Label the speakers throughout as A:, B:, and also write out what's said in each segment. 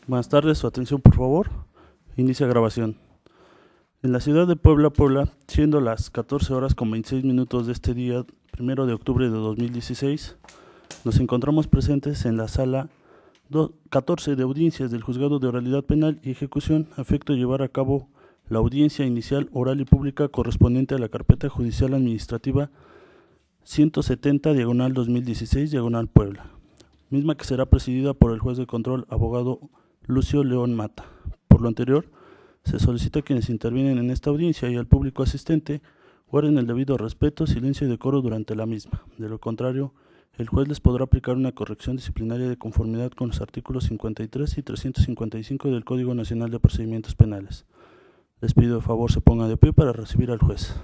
A: Buenas tardes, su atención por favor. Inicia grabación. En la ciudad de Puebla, siendo las 14 horas con 26 minutos de este día, 1 de octubre de 2016, nos encontramos presentes en la sala 14 de audiencias del Juzgado de Oralidad Penal y Ejecución, a efecto de llevar a cabo la audiencia inicial oral y pública correspondiente a la carpeta judicial administrativa 170/2016 Puebla, misma que será presidida por el juez de control, abogado Lucio León Mata. Por lo anterior, se solicita a quienes intervienen en esta audiencia y al público asistente guarden el debido respeto, silencio y decoro durante la misma. De lo contrario, el juez les podrá aplicar una corrección disciplinaria de conformidad con los artículos 53 y 355 del Código Nacional de Procedimientos Penales. Les pido de favor se pongan de pie para recibir al juez.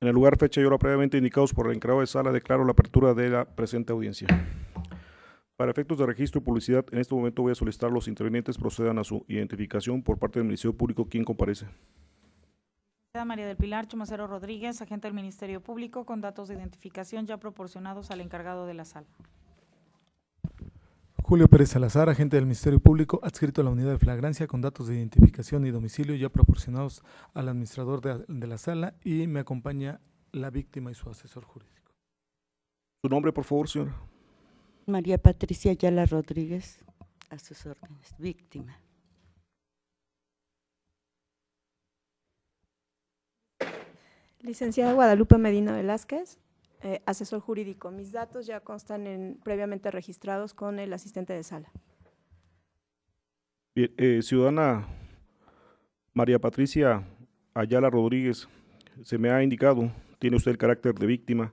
B: En el lugar, fecha y hora previamente indicados por el encargado de sala, declaro la apertura de la presente audiencia. Para efectos de registro y publicidad, en este momento voy a solicitar a los intervinientes procedan a su identificación por parte del Ministerio Público. ¿Quién comparece?
C: María del Pilar Chumacero Rodríguez, agente del Ministerio Público, con datos de identificación ya proporcionados al encargado de la sala.
D: Julio Pérez Salazar, agente del Ministerio Público, adscrito a la unidad de flagrancia, con datos de identificación y domicilio ya proporcionados al administrador de la sala, y me acompaña la víctima y su asesor jurídico.
B: ¿Su nombre, por favor, señora?
E: María Patricia Ayala Rodríguez, a sus órdenes, víctima.
F: Licenciada Guadalupe Medina Velázquez, asesor jurídico. Mis datos ya constan previamente registrados con el asistente de sala.
B: Bien, ciudadana María Patricia Ayala Rodríguez, se me ha indicado, tiene usted el carácter de víctima.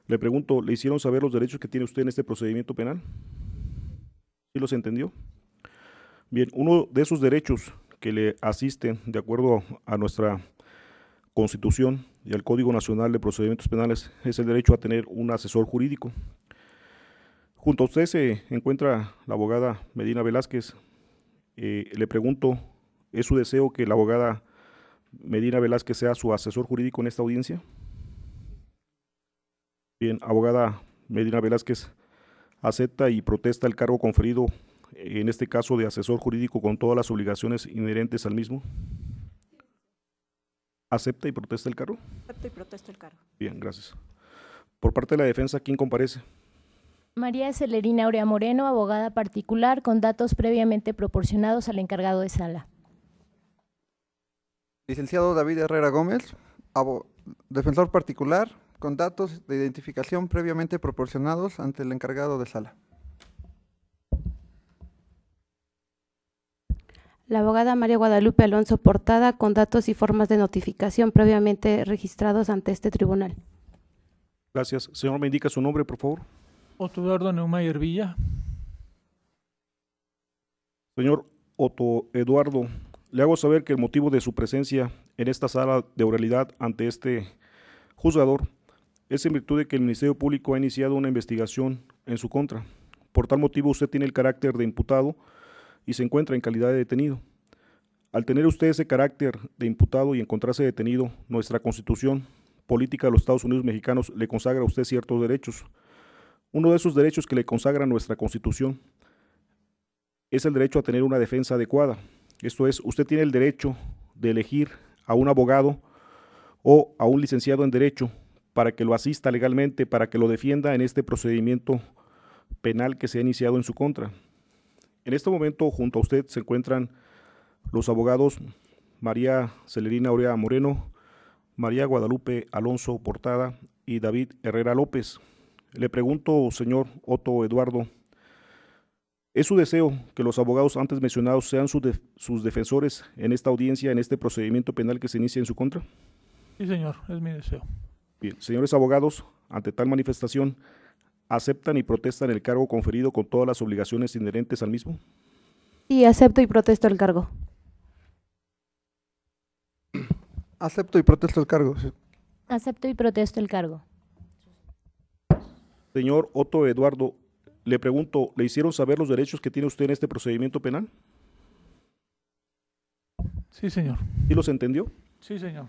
B: Le pregunto, ¿le hicieron saber los derechos que tiene usted en este procedimiento penal? ¿Sí los entendió? Bien, uno de esos derechos que le asisten de acuerdo a nuestra Constitución y al Código Nacional de Procedimientos Penales es el derecho a tener un asesor jurídico. Junto a usted se encuentra la abogada Medina Velázquez. Le pregunto, ¿es su deseo que la abogada Medina Velázquez sea su asesor jurídico en esta audiencia? Bien, abogada Medina Velázquez, ¿acepta y protesta el cargo conferido, en este caso de asesor jurídico, con todas las obligaciones inherentes al mismo? ¿Acepta y protesta el cargo?
F: Acepto y protesto el cargo.
B: Bien, gracias. Por parte de la defensa, ¿quién comparece?
G: María Celerina Aurea Moreno, abogada particular, con datos previamente proporcionados al encargado de sala.
H: Licenciado David Herrera Gómez, defensor particular, con datos de identificación previamente proporcionados ante el encargado de sala.
I: La abogada María Guadalupe Alonso Portada, con datos y formas de notificación previamente registrados ante este tribunal.
B: Gracias. Señor, ¿me indica su nombre, por favor?
J: Otto Eduardo Neumayer Villa.
B: Señor Otto Eduardo, le hago saber que el motivo de su presencia en esta sala de oralidad ante este juzgador es en virtud de que el Ministerio Público ha iniciado una investigación en su contra. Por tal motivo, usted tiene el carácter de imputado y se encuentra en calidad de detenido. Al tener usted ese carácter de imputado y encontrarse detenido, nuestra Constitución Política de los Estados Unidos Mexicanos le consagra a usted ciertos derechos. Uno de esos derechos que le consagra nuestra Constitución es el derecho a tener una defensa adecuada. Esto es, usted tiene el derecho de elegir a un abogado o a un licenciado en Derecho para que lo asista legalmente, para que lo defienda en este procedimiento penal que se ha iniciado en su contra. En este momento, junto a usted se encuentran los abogados María Celerina Aurea Moreno, María Guadalupe Alonso Portada y David Herrera López. Le pregunto, señor Otto Eduardo, ¿es su deseo que los abogados antes mencionados sean sus defensores en esta audiencia, en este procedimiento penal que se inicia en su contra?
J: Sí, señor, es mi deseo.
B: Bien, señores abogados, ante tal manifestación, ¿aceptan y protestan el cargo conferido con todas las obligaciones inherentes al mismo?
I: Sí, acepto y protesto el cargo.
H: Acepto y protesto el cargo.
G: Acepto y protesto el cargo.
B: Señor Otto Eduardo, le pregunto, ¿le hicieron saber los derechos que tiene usted en este procedimiento penal?
J: Sí, señor.
B: ¿Sí los entendió?
J: Sí, señor.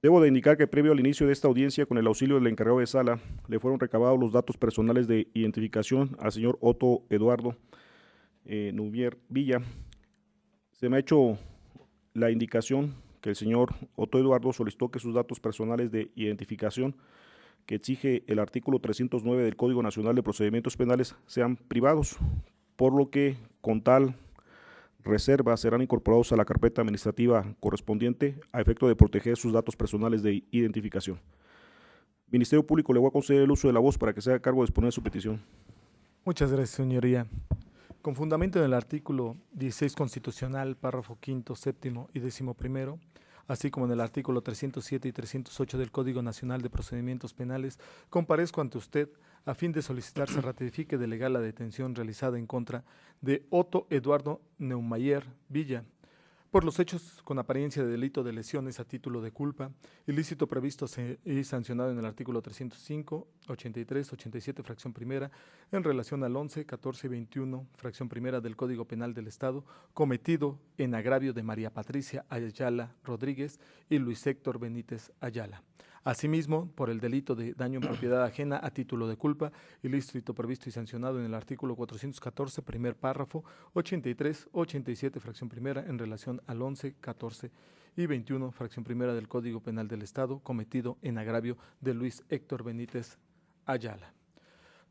B: Debo de indicar que previo al inicio de esta audiencia, con el auxilio del encargado de sala, le fueron recabados los datos personales de identificación al señor Otto Eduardo Numier Villa. Se me ha hecho la indicación que el señor Otto Eduardo solicitó que sus datos personales de identificación que exige el artículo 309 del Código Nacional de Procedimientos Penales sean privados, por lo que con tal reserva serán incorporados a la carpeta administrativa correspondiente a efecto de proteger sus datos personales de identificación. Ministerio Público, le voy a conceder el uso de la voz para que se haga cargo de exponer su petición.
D: Muchas gracias, señoría. Con fundamento en el artículo 16 constitucional, párrafo quinto, séptimo y 11º, así como en el artículo 307 y 308 del Código Nacional de Procedimientos Penales, comparezco ante usted a fin de solicitar se ratifique de legal la detención realizada en contra de Otto Eduardo Neumayer Villa, por los hechos con apariencia de delito de lesiones a título de culpa, ilícito previsto y sancionado en el artículo 305, 83, 87, fracción primera, en relación al 11, 14 y 21, fracción primera del Código Penal del Estado, cometido en agravio de María Patricia Ayala Rodríguez y Luis Héctor Benítez Ayala. Asimismo, por el delito de daño en propiedad ajena a título de culpa, ilícito previsto y sancionado en el artículo 414, primer párrafo, 83, 87, fracción primera, en relación al 11, 14 y 21, fracción primera del Código Penal del Estado, cometido en agravio de Luis Héctor Benítez Ayala.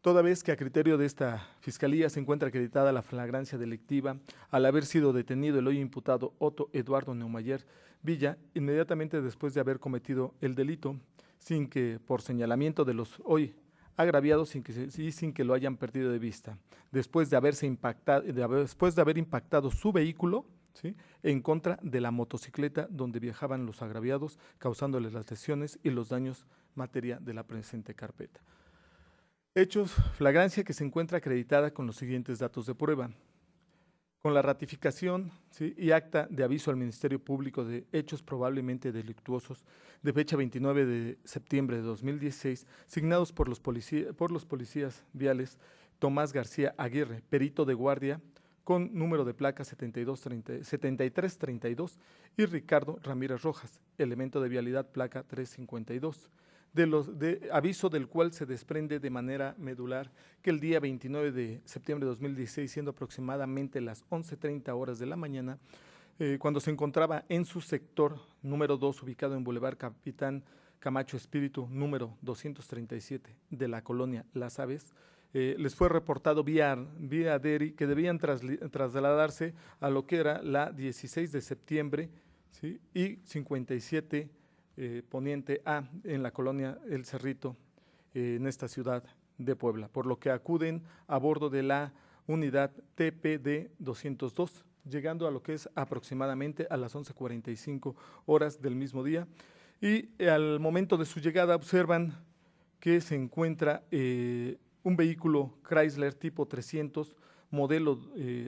D: Toda vez que a criterio de esta Fiscalía se encuentra acreditada la flagrancia delictiva al haber sido detenido el hoy imputado Otto Eduardo Neumayer Villa, inmediatamente después de haber cometido el delito, sin que por señalamiento de los hoy agraviados sin que lo hayan perdido de vista, después de haber impactado su vehículo, ¿sí?, en contra de la motocicleta donde viajaban los agraviados, causándoles las lesiones y los daños materia de la presente carpeta. Hechos, flagrancia que se encuentra acreditada con los siguientes datos de prueba. Con la ratificación, ¿sí?, y acta de aviso al Ministerio Público de hechos probablemente delictuosos de fecha 29 de septiembre de 2016, signados por los policías viales Tomás García Aguirre, perito de guardia, con número de placa 7332, y Ricardo Ramírez Rojas, elemento de vialidad placa 352. De aviso del cual se desprende de manera medular que el día 29 de septiembre de 2016, siendo aproximadamente las 11:30 horas de la mañana, cuando se encontraba en su sector número 2, ubicado en Boulevard Capitán Camacho Espíritu, número 237 de la colonia Las Aves, les fue reportado vía DERI que debían trasladarse a lo que era la 16 de septiembre, ¿sí?, y 57 Poniente A, en la colonia El Cerrito, en esta ciudad de Puebla, por lo que acuden a bordo de la unidad TPD 202, llegando a lo que es aproximadamente a las 11:45 horas del mismo día, y al momento de su llegada observan que se encuentra un vehículo Chrysler tipo 300, modelo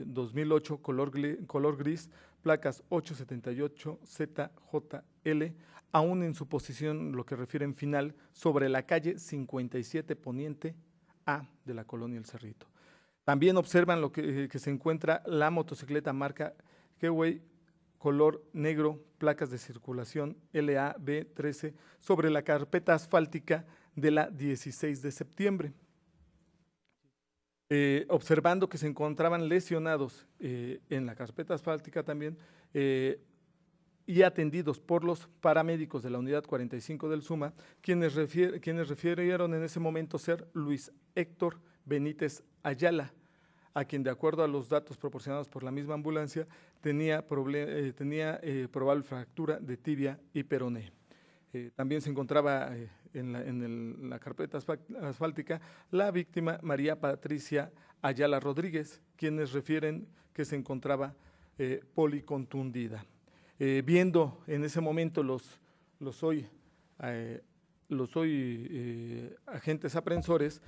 D: 2008, color gris, placas 878ZJL, aún en su posición, lo que refieren final, sobre la calle 57 Poniente A de la colonia El Cerrito. También observan lo que se encuentra la motocicleta marca Keway, color negro, placas de circulación LAB13, sobre la carpeta asfáltica de la 16 de septiembre. Observando que se encontraban lesionados en la carpeta asfáltica también, y atendidos por los paramédicos de la unidad 45 del SUMA, quienes refirieron en ese momento ser Luis Héctor Benítez Ayala, a quien, de acuerdo a los datos proporcionados por la misma ambulancia, tenía probable fractura de tibia y peroné. También se encontraba en la carpeta asfáltica la víctima María Patricia Ayala Rodríguez, quienes refieren que se encontraba policontundida. Viendo en ese momento los hoy agentes aprensores,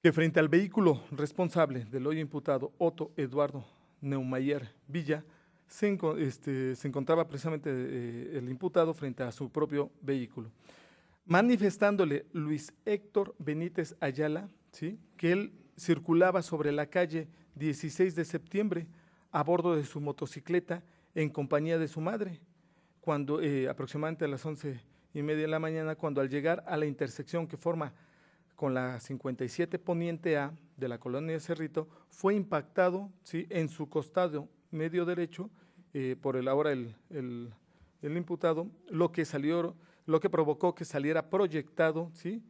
D: que frente al vehículo responsable del hoy imputado Otto Eduardo Neumayer Villa, se encontraba precisamente el imputado frente a su propio vehículo, manifestándole Luis Héctor Benítez Ayala, ¿sí?, que él circulaba sobre la calle 16 de septiembre a bordo de su motocicleta en compañía de su madre, cuando aproximadamente a las 11:30 de la mañana, cuando al llegar a la intersección que forma con la 57 Poniente A de la colonia Cerrito, fue impactado, ¿sí?, en su costado medio derecho por el imputado, lo que provocó que saliera proyectado, ¿sí?,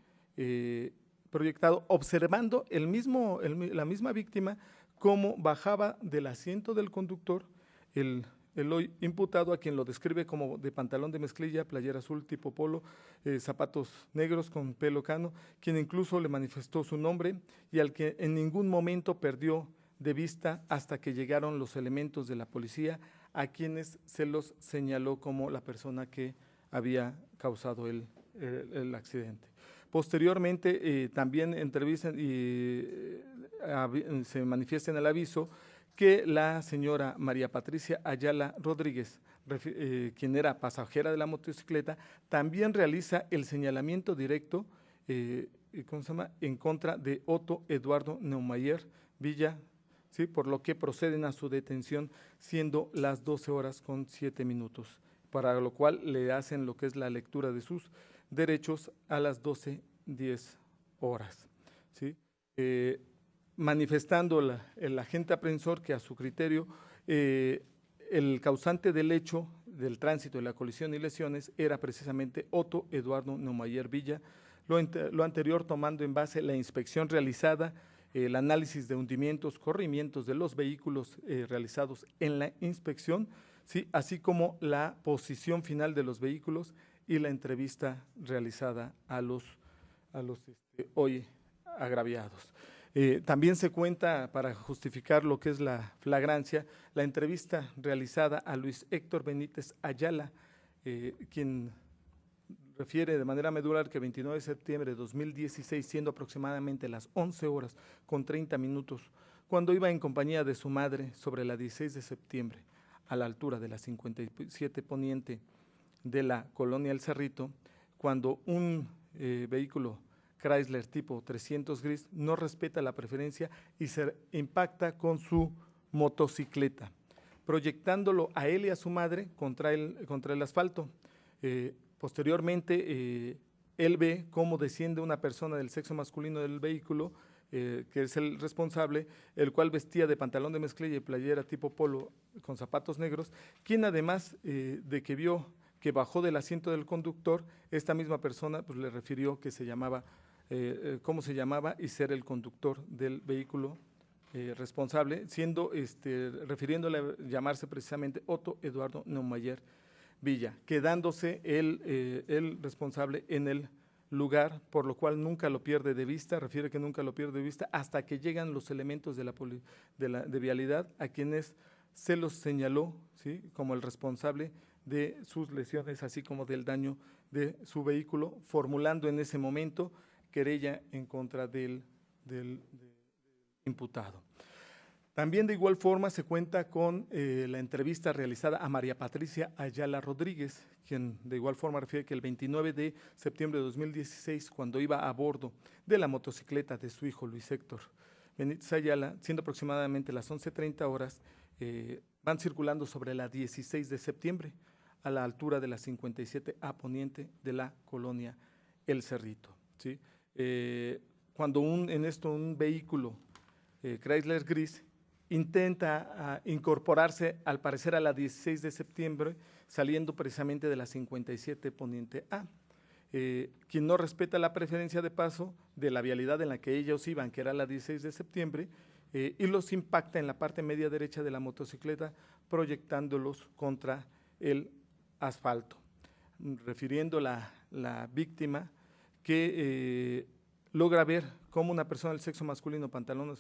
D: proyectado, observando la misma víctima cómo bajaba del asiento del conductor el hoy imputado, a quien lo describe como de pantalón de mezclilla, playera azul tipo polo, zapatos negros con pelo cano, quien incluso le manifestó su nombre y al que en ningún momento perdió de vista hasta que llegaron los elementos de la policía, a quienes se los señaló como la persona que había causado el accidente. Posteriormente también entrevistan y se manifiesta en el aviso que la señora María Patricia Ayala Rodríguez, quien era pasajera de la motocicleta, también realiza el señalamiento directo en contra de Otto Eduardo Neumayer Villa, ¿sí?, por lo que proceden a su detención siendo las 12:07, para lo cual le hacen lo que es la lectura de sus derechos a las 12:10, ¿sí? Manifestando el agente aprensor que a su criterio el causante del hecho del tránsito de la colisión y lesiones era precisamente Otto Eduardo Neumayer Villa, lo anterior tomando en base la inspección realizada, el análisis de hundimientos, corrimientos de los vehículos realizados en la inspección, ¿sí?, así como la posición final de los vehículos y la entrevista realizada a los hoy agraviados. También se cuenta, para justificar lo que es la flagrancia, la entrevista realizada a Luis Héctor Benítez Ayala, quien refiere de manera medular que el 29 de septiembre de 2016, siendo aproximadamente las 11:30, cuando iba en compañía de su madre sobre la 16 de septiembre, a la altura de la 57 Poniente de la colonia El Cerrito, cuando un vehículo Chrysler tipo 300 gris no respeta la preferencia y se impacta con su motocicleta, proyectándolo a él y a su madre contra el asfalto. Posteriormente, él ve cómo desciende una persona del sexo masculino del vehículo, que es el responsable, el cual vestía de pantalón de mezclilla y playera tipo polo con zapatos negros, quien además de que vio que bajó del asiento del conductor, esta misma persona pues, le refirió que se llamaba, cómo se llamaba y ser el conductor del vehículo responsable, refiriéndole a llamarse precisamente Otto Eduardo Neumayer Villa, quedándose el responsable en el lugar, por lo cual nunca lo pierde de vista, refiere que nunca lo pierde de vista hasta que llegan los elementos de vialidad, a quienes se los señaló, ¿sí?, como el responsable de sus lesiones, así como del daño de su vehículo, formulando en ese momento querella en contra del imputado. También de igual forma se cuenta con la entrevista realizada a María Patricia Ayala Rodríguez, quien de igual forma refiere que el 29 de septiembre de 2016, cuando iba a bordo de la motocicleta de su hijo Luis Héctor Benítez Ayala, siendo aproximadamente las 11:30, van circulando sobre la 16 de septiembre, a la altura de la 57 A Poniente de la colonia El Cerrito, ¿sí? Cuando un vehículo Chrysler gris intenta incorporarse, al parecer a la 16 de septiembre, saliendo precisamente de la 57 Poniente A. Quien no respeta la preferencia de paso de la vialidad en la que ellos iban, que era la 16 de septiembre, y los impacta en la parte media derecha de la motocicleta, proyectándolos contra el asfalto, refiriendo la víctima que logra ver cómo una persona del sexo masculino, pantalón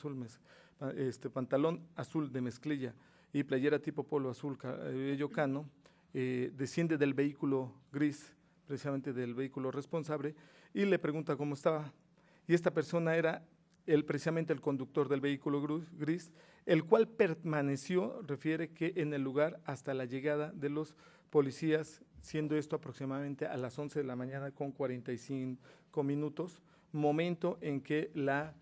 D: azul de mezclilla y playera tipo polo azul cabello cano, desciende del vehículo gris, precisamente del vehículo responsable, y le pregunta cómo estaba. Y esta persona era precisamente el conductor del vehículo gris, el cual permaneció, refiere que en el lugar hasta la llegada de los policías, siendo esto aproximadamente a las 11 de la mañana con 45 minutos, momento en que la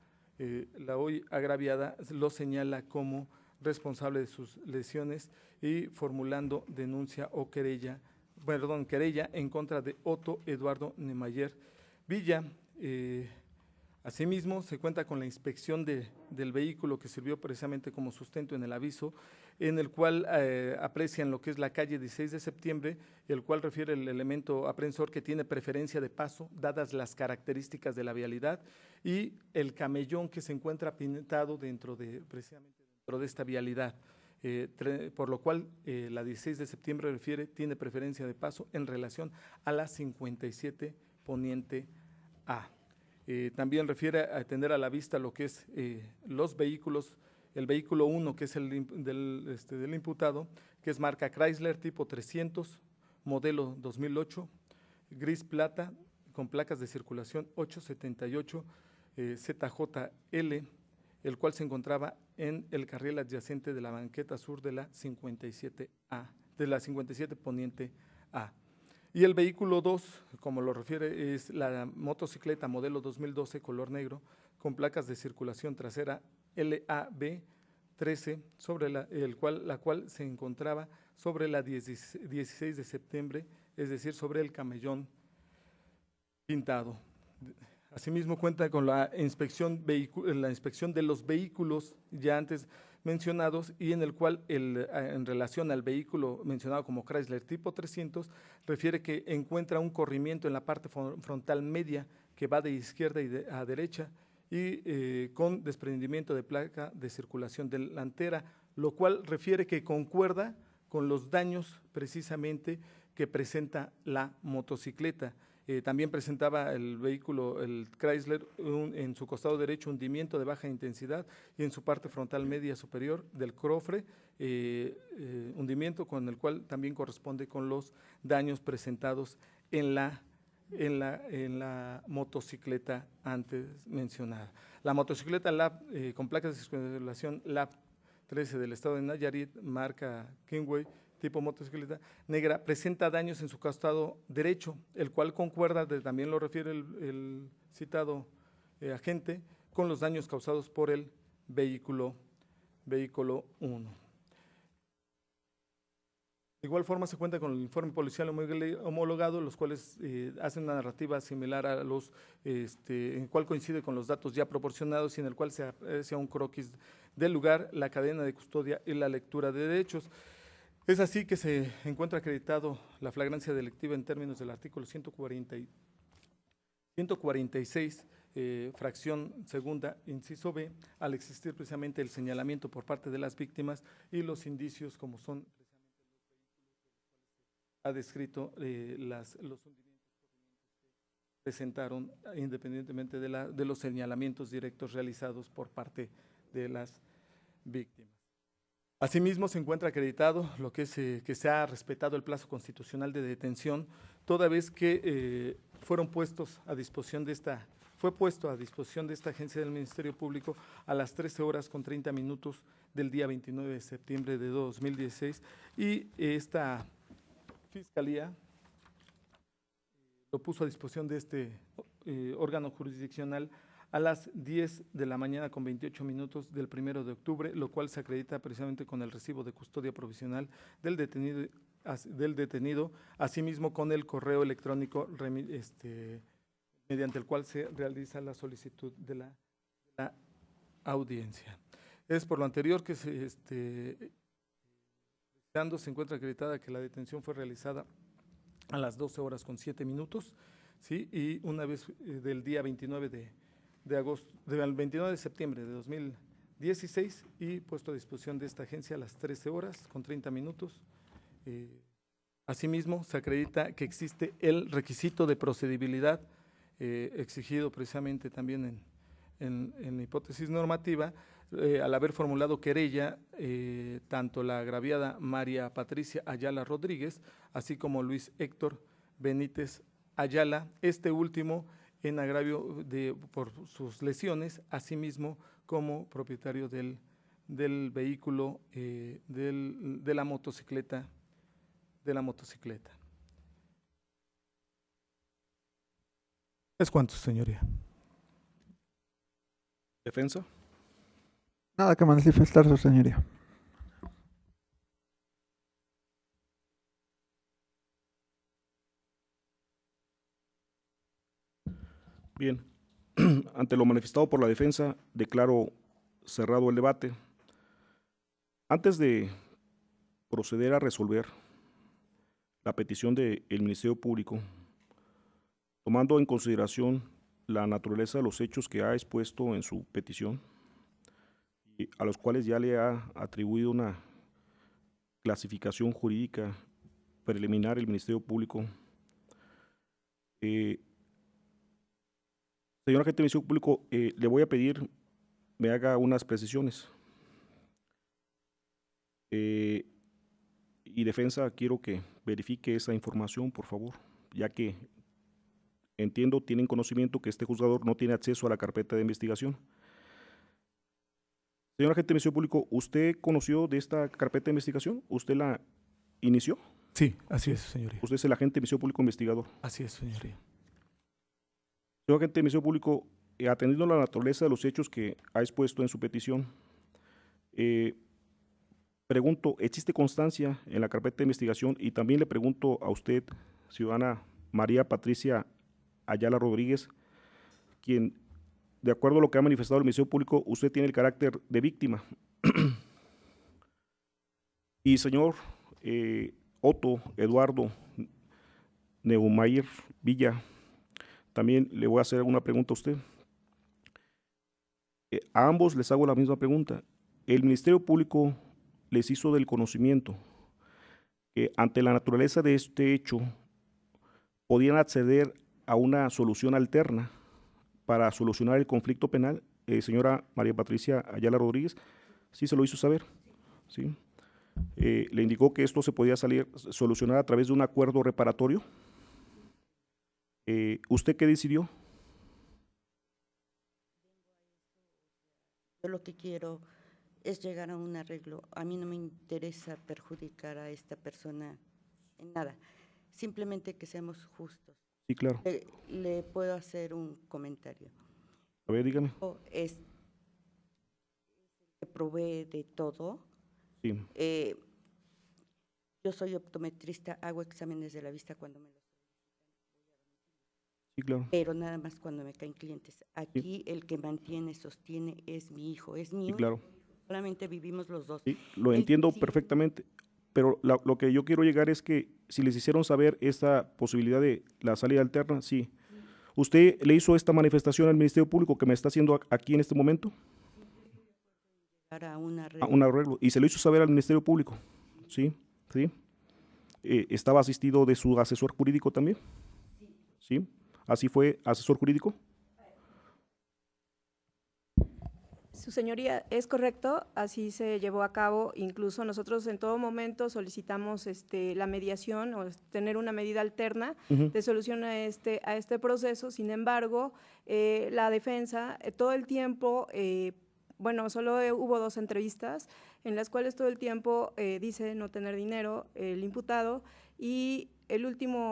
D: hoy agraviada lo señala como responsable de sus lesiones y formulando denuncia o querella en contra de Otto Eduardo Neumayer Villa. Asimismo, se cuenta con la inspección del vehículo que sirvió precisamente como sustento en el aviso, en el cual aprecian lo que es la calle 16 de septiembre, el cual refiere el elemento aprensor que tiene preferencia de paso, dadas las características de la vialidad, y el camellón que se encuentra pintado precisamente dentro de esta vialidad. Por lo cual la 16 de septiembre tiene preferencia de paso en relación a la 57 Poniente A. También refiere a tener a la vista lo que es los vehículos, el vehículo 1, que es el del imputado, que es marca Chrysler tipo 300, modelo 2008, gris plata, con placas de circulación 878 ZJL, el cual se encontraba en el carril adyacente de la banqueta sur de la 57A, de la 57 Poniente A. Y el vehículo 2, como lo refiere, es la motocicleta modelo 2012 color negro, con placas de circulación trasera LAB 13, sobre la cual se encontraba sobre la 16 de septiembre, es decir, sobre el camellón pintado. Asimismo, cuenta con la inspección de los vehículos ya antes mencionados, y en el cual en relación al vehículo mencionado como Chrysler tipo 300, refiere que encuentra un corrimiento en la parte frontal media que va de izquierda a derecha y con desprendimiento de placa de circulación delantera, lo cual refiere que concuerda con los daños precisamente que presenta la motocicleta. También presentaba el vehículo, el Chrysler, en su costado derecho hundimiento de baja intensidad y en su parte frontal media superior del cofre, hundimiento con el cual también corresponde con los daños presentados en la motocicleta antes mencionada. La motocicleta LAB con placas de circulación LAB 13 del estado de Nayarit, marca Kingway, tipo motocicleta negra, presenta daños en su costado derecho, el cual concuerda, también lo refiere el citado agente, con los daños causados por el vehículo 1. De igual forma se cuenta con el informe policial homologado, los cuales hacen una narrativa similar a los, en el cual coincide con los datos ya proporcionados y en el cual se aprecia un croquis del lugar, la cadena de custodia y la lectura de derechos. Es así que se encuentra acreditado la flagrancia delictiva en términos del artículo 146, fracción segunda, inciso B, al existir precisamente el señalamiento por parte de las víctimas y los indicios como son ha descrito los hundimientos que presentaron independientemente de los señalamientos directos realizados por parte de las víctimas. Asimismo, se encuentra acreditado lo que es que se ha respetado el plazo constitucional de detención, toda vez que fue puesto a disposición de esta agencia del Ministerio Público a las 13:30 del día 29 de septiembre de 2016, y esta Fiscalía lo puso a disposición de este órgano jurisdiccional a las 10 de la mañana con 28 minutos del 1 de octubre, lo cual se acredita precisamente con el recibo de custodia provisional del detenido, asimismo con el correo electrónico mediante el cual se realiza la solicitud de la audiencia. Es por lo anterior que se encuentra acreditada que la detención fue realizada a las 12:07, ¿sí? Y una vez del día 29 del 29 de septiembre de 2016 y puesto a disposición de esta agencia a las 13:30. Asimismo, se acredita que existe el requisito de procedibilidad exigido precisamente también en hipótesis normativa, al haber formulado querella tanto la agraviada María Patricia Ayala Rodríguez, así como Luis Héctor Benítez Ayala, este último en agravio por sus lesiones, asimismo como propietario del vehículo de la motocicleta. ¿Es cuánto, señoría?
B: ¿Defensa?
H: Nada que manifestar, su señoría.
B: Bien, ante lo manifestado por la defensa, declaro cerrado el debate. Antes de proceder a resolver la petición del Ministerio Público, tomando en consideración la naturaleza de los hechos que ha expuesto en su petición, y a los cuales ya le ha atribuido una clasificación jurídica preliminar el Ministerio Público, señor agente del Ministerio Público, le voy a pedir me haga unas precisiones. Y defensa, quiero que verifique esa información, por favor, ya que entiendo, tienen conocimiento que este juzgador no tiene acceso a la carpeta de investigación. Señor agente del Ministerio Público, ¿usted conoció de esta carpeta de investigación? ¿Usted la inició?
D: Sí, así es, señoría.
B: ¿Usted es el agente del Ministerio Público investigador?
D: Así es, señoría.
B: Señor agente del Ministerio Público, atendiendo a la naturaleza de los hechos que ha expuesto en su petición, pregunto, ¿existe constancia en la carpeta de investigación? Y también le pregunto a usted, ciudadana María Patricia Ayala Rodríguez, quien, de acuerdo a lo que ha manifestado el Ministerio Público, usted tiene el carácter de víctima. Y señor Otto Eduardo Neumayer Villa, también le voy a hacer una pregunta a usted. A ambos les hago la misma pregunta. El Ministerio Público les hizo del conocimiento que ante la naturaleza de este hecho podían acceder a una solución alterna para solucionar el conflicto penal. Señora María Patricia Ayala Rodríguez, sí se lo hizo saber, ¿sí? Le indicó que esto se podía solucionar a través de un acuerdo reparatorio. ¿Usted qué decidió?
E: Yo lo que quiero es llegar a un arreglo. A mí no me interesa perjudicar a esta persona en nada, simplemente que seamos justos.
B: Sí, claro.
E: Le puedo hacer un comentario.
B: A ver, dígame.
E: Es que provee de todo.
B: Sí.
E: Yo soy optometrista, hago exámenes de la vista cuando me los...
B: Sí, claro.
E: Pero nada más cuando me caen clientes. Aquí sí. El que mantiene, sostiene, es mi hijo, es mío.
B: Sí, claro.
E: Solamente vivimos los dos.
B: Sí, lo entiendo perfectamente, pero lo que yo quiero llegar es que si les hicieron saber esta posibilidad de la salida alterna, sí. ¿Usted le hizo esta manifestación al Ministerio Público que me está haciendo aquí en este momento?
E: Para un arreglo.
B: A un arreglo. ¿Y se lo hizo saber al Ministerio Público? Sí, sí. ¿Estaba asistido de su asesor jurídico también? Sí. ¿Así fue, asesor jurídico?
F: Su señoría, es correcto, así se llevó a cabo. Incluso nosotros en todo momento solicitamos la mediación o tener una medida alterna de solución a este proceso. Sin embargo, la defensa todo el tiempo, bueno, solo hubo 2 entrevistas en las cuales todo el tiempo dice no tener dinero el imputado, y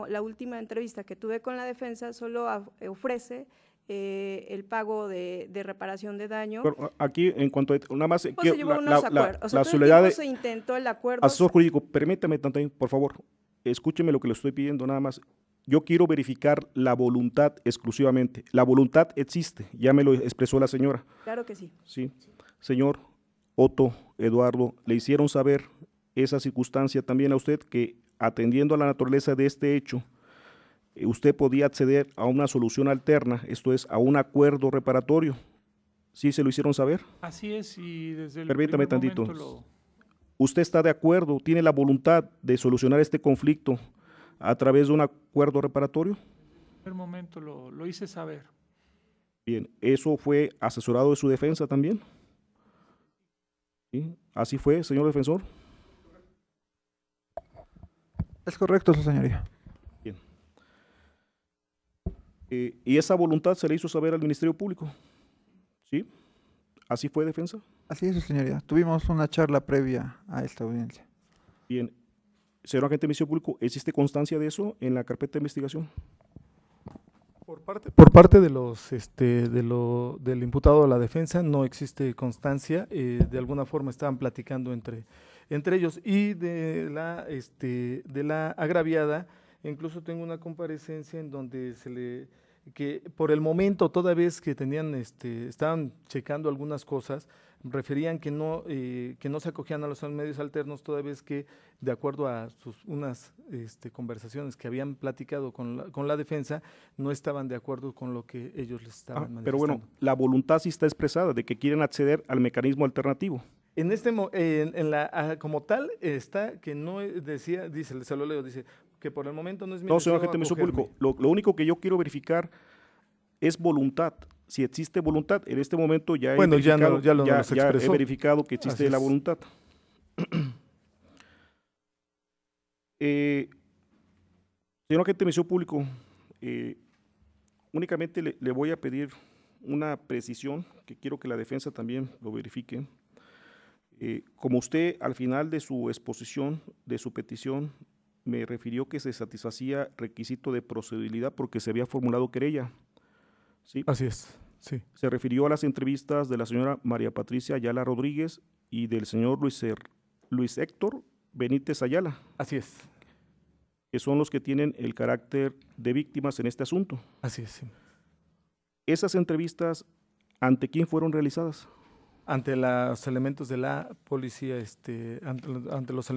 F: la última entrevista que tuve con la defensa solo ofrece el pago de reparación de daño.
B: Pero aquí, en cuanto a nada más,
F: pues se llevó unos acuerdos. O sea,
B: la
F: todo
B: soledad
F: el tiempo se intentó el acuerdo.
B: Asesor jurídico, permítame también, por favor, escúcheme lo que le estoy pidiendo nada más. Yo quiero verificar la voluntad exclusivamente. La voluntad existe, ya me lo expresó la señora.
F: Claro que sí.
B: Sí. Señor Otto Eduardo, ¿le hicieron saber esa circunstancia también a usted, que atendiendo a la naturaleza de este hecho, usted podía acceder a una solución alterna, esto es, a un acuerdo reparatorio? ¿Sí se lo hicieron saber?
J: Así es, y desde el
B: Permítame
J: primer
B: tantito.
J: momento
B: ¿Usted está de acuerdo, tiene la voluntad de solucionar este conflicto a través de un acuerdo reparatorio?
J: En el primer momento lo hice saber.
B: Bien, ¿eso fue asesorado de su defensa también? ¿Sí? ¿Así fue, señor defensor?
H: Es correcto, su señoría.
B: Bien. ¿Y esa voluntad se le hizo saber al Ministerio Público? ¿Sí? ¿Así fue, defensa?
H: Así es, su señoría. Tuvimos una charla previa a esta audiencia.
B: Bien. Señor agente del Ministerio Público, ¿existe constancia de eso en la carpeta de investigación?
D: Por parte de del imputado de la defensa no existe constancia. De alguna forma estaban platicando entre ellos, y de la agraviada. Incluso tengo una comparecencia en donde se le que por el momento, toda vez que tenían, estaban checando algunas cosas, referían que no se acogían a los medios alternos, toda vez que, de acuerdo a unas conversaciones que habían platicado con la defensa, no estaban de acuerdo con lo que ellos les estaban manifestando.
B: Pero bueno, la voluntad sí está expresada de que quieren acceder al mecanismo alternativo.
D: Como tal, está que no dice, se lo leo, dice que por el momento no es mi
B: No, señor
D: deseo
B: agente del Ministerio
D: acogerme.
B: Público, lo único que yo quiero verificar es voluntad. Si existe voluntad, en este momento ya
D: Bueno,
B: he verificado,
D: ya nos
B: he
D: expresó.
B: verificado que existe
D: Así
B: la
D: es.
B: voluntad. Señor agente del Ministerio Público, únicamente le voy a pedir una precisión que quiero que la defensa también lo verifique. Como usted al final de su exposición, de su petición, me refirió que se satisfacía requisito de procedibilidad porque se había formulado querella. ¿Sí?
D: Así es, sí.
B: Se refirió a las entrevistas de la señora María Patricia Ayala Rodríguez y del señor Luis Héctor Benítez Ayala.
D: Así es.
B: Que son los que tienen el carácter de víctimas en este asunto.
D: Así es, sí.
B: ¿Esas entrevistas ante quién fueron realizadas?
D: Ante los elementos de la policía, ante los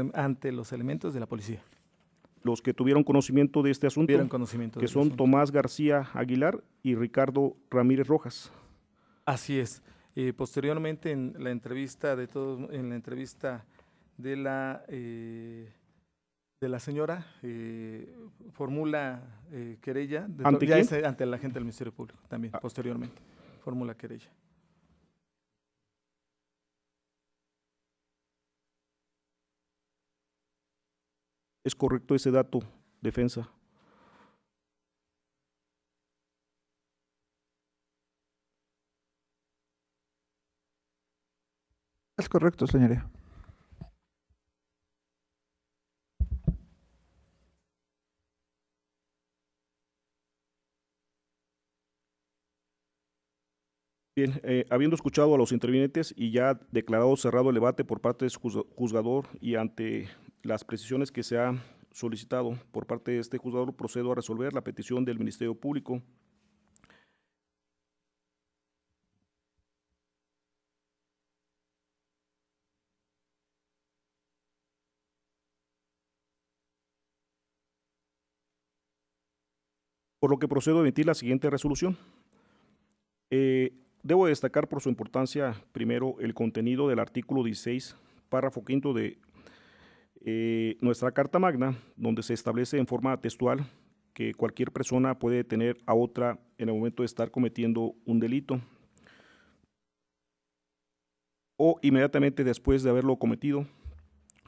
D: elementos de la policía.
B: Los que tuvieron conocimiento de este asunto, que son Tomás García Aguilar y Ricardo Ramírez Rojas.
D: Así es. Posteriormente, en la entrevista de la señora, formula querella.
B: ¿Ante quién?
D: Ante la gente del Ministerio Público, también, posteriormente, formula querella.
B: ¿Es correcto ese dato, defensa?
H: Es correcto, señoría.
B: Bien, habiendo escuchado a los intervinientes y ya declarado cerrado el debate por parte de su juzgador y ante las precisiones que se ha solicitado por parte de este juzgador, procedo a resolver la petición del Ministerio Público. Por lo que procedo a emitir la siguiente resolución. Debo destacar por su importancia, primero, el contenido del artículo 16, párrafo quinto de nuestra Carta Magna, donde se establece en forma textual que cualquier persona puede detener a otra en el momento de estar cometiendo un delito o inmediatamente después de haberlo cometido,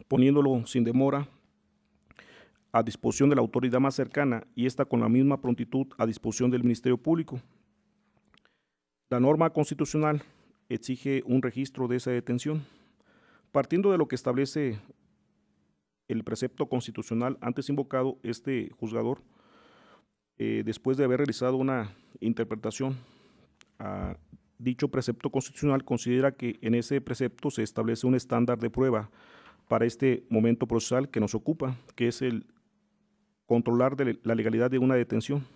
B: poniéndolo sin demora a disposición de la autoridad más cercana y esta con la misma prontitud a disposición del Ministerio Público. La norma constitucional exige un registro de esa detención. Partiendo de lo que establece el precepto constitucional antes invocado, este juzgador, después de haber realizado una interpretación a dicho precepto constitucional, considera que en ese precepto se establece un estándar de prueba para este momento procesal que nos ocupa, que es el controlar de la legalidad de una detención.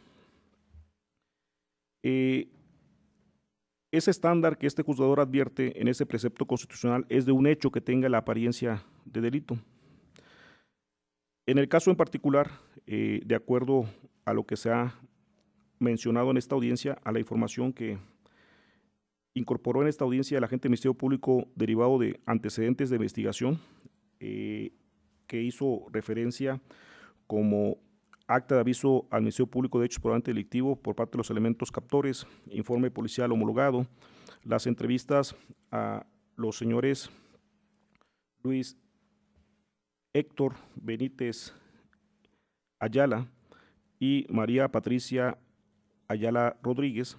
B: Ese estándar que este juzgador advierte en ese precepto constitucional es de un hecho que tenga la apariencia de delito. En el caso en particular, de acuerdo a lo que se ha mencionado en esta audiencia, a la información que incorporó en esta audiencia el agente del Ministerio Público derivado de antecedentes de investigación, que hizo referencia como acta de aviso al Ministerio Público de hechos probablemente delictivo por parte de los elementos captores, informe policial homologado, las entrevistas a los señores Luis Héctor Benítez Ayala y María Patricia Ayala Rodríguez,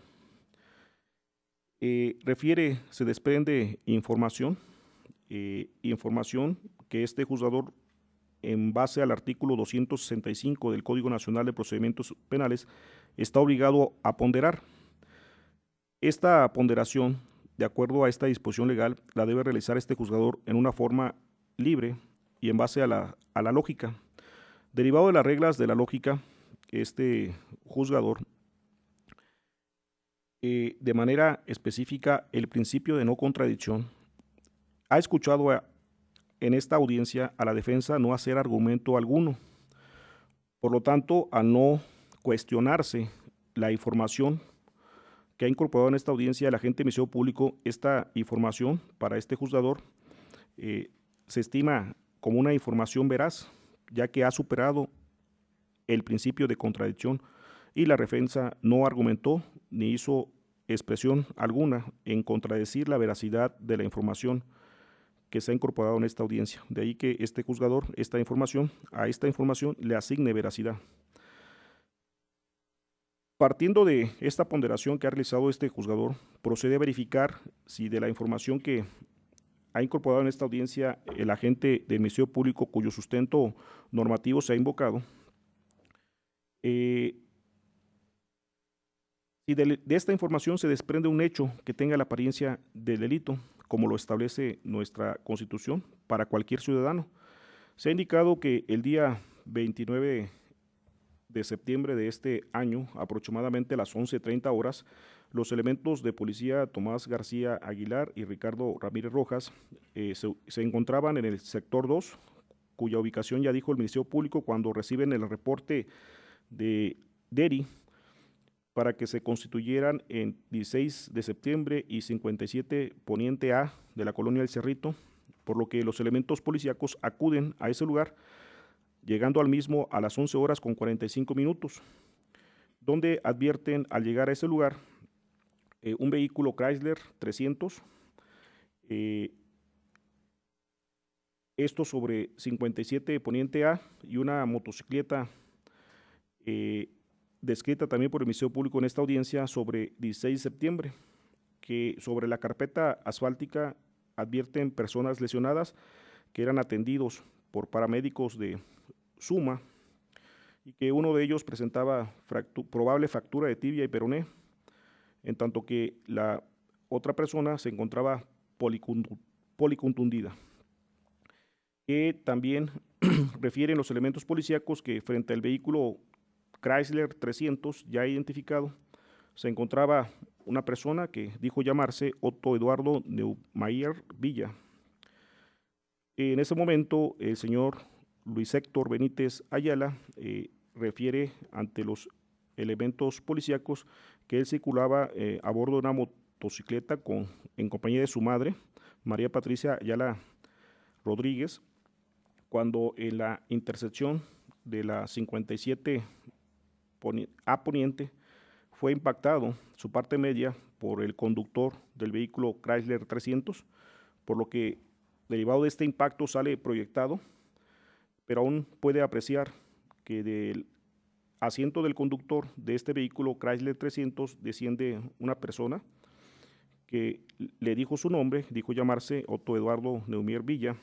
B: se desprende información que este juzgador, en base al artículo 265 del Código Nacional de Procedimientos Penales, está obligado a ponderar. Esta ponderación, de acuerdo a esta disposición legal, la debe realizar este juzgador en una forma libre y en base a la lógica. Derivado de las reglas de la lógica, este juzgador de manera específica el principio de no contradicción, ha escuchado en esta audiencia a la defensa no hacer argumento alguno. Por lo tanto, al no cuestionarse la información que ha incorporado en esta audiencia el agente del Ministerio Público, esta información para este juzgador se estima como una información veraz, ya que ha superado el principio de contradicción y la defensa no argumentó ni hizo expresión alguna en contradecir la veracidad de la información que se ha incorporado en esta audiencia. De ahí que este juzgador, a esta información le asigne veracidad. Partiendo de esta ponderación que ha realizado este juzgador, procede a verificar si de la información que ha incorporado en esta audiencia el agente del Ministerio Público cuyo sustento normativo se ha invocado, si de esta información se desprende un hecho que tenga la apariencia de delito, como lo establece nuestra Constitución para cualquier ciudadano. Se ha indicado que el día 29 de septiembre de este año, aproximadamente a las 11:30 horas, los elementos de policía Tomás García Aguilar y Ricardo Ramírez Rojas se encontraban en el sector 2, cuya ubicación ya dijo el Ministerio Público cuando reciben el reporte de DERI para que se constituyeran en 16 de septiembre y 57 Poniente A de la colonia El Cerrito, por lo que los elementos policíacos acuden a ese lugar, llegando al mismo a las 11:45, donde advierten al llegar a ese lugar un vehículo Chrysler 300, esto sobre 57 Poniente A, y una motocicleta descrita también por el Ministerio Público en esta audiencia sobre 16 de septiembre, que sobre la carpeta asfáltica advierten personas lesionadas que eran atendidos por paramédicos de Suma y que uno de ellos presentaba probable fractura de tibia y peroné, en tanto que la otra persona se encontraba policontundida. Que también refieren los elementos policíacos que frente al vehículo Chrysler 300 ya identificado se encontraba una persona que dijo llamarse Otto Eduardo Neumayer Villa. En ese momento el señor Luis Héctor Benítez Ayala refiere ante los elementos policíacos que él circulaba a bordo de una motocicleta en compañía de su madre, María Patricia Ayala Rodríguez, cuando en la intersección de la 57 A Poniente fue impactado su parte media por el conductor del vehículo Chrysler 300, por lo que derivado de este impacto sale proyectado, pero aún puede apreciar que del asiento del conductor de este vehículo Chrysler 300 desciende una persona que le dijo su nombre, dijo llamarse Otto Eduardo Neumayer Villa,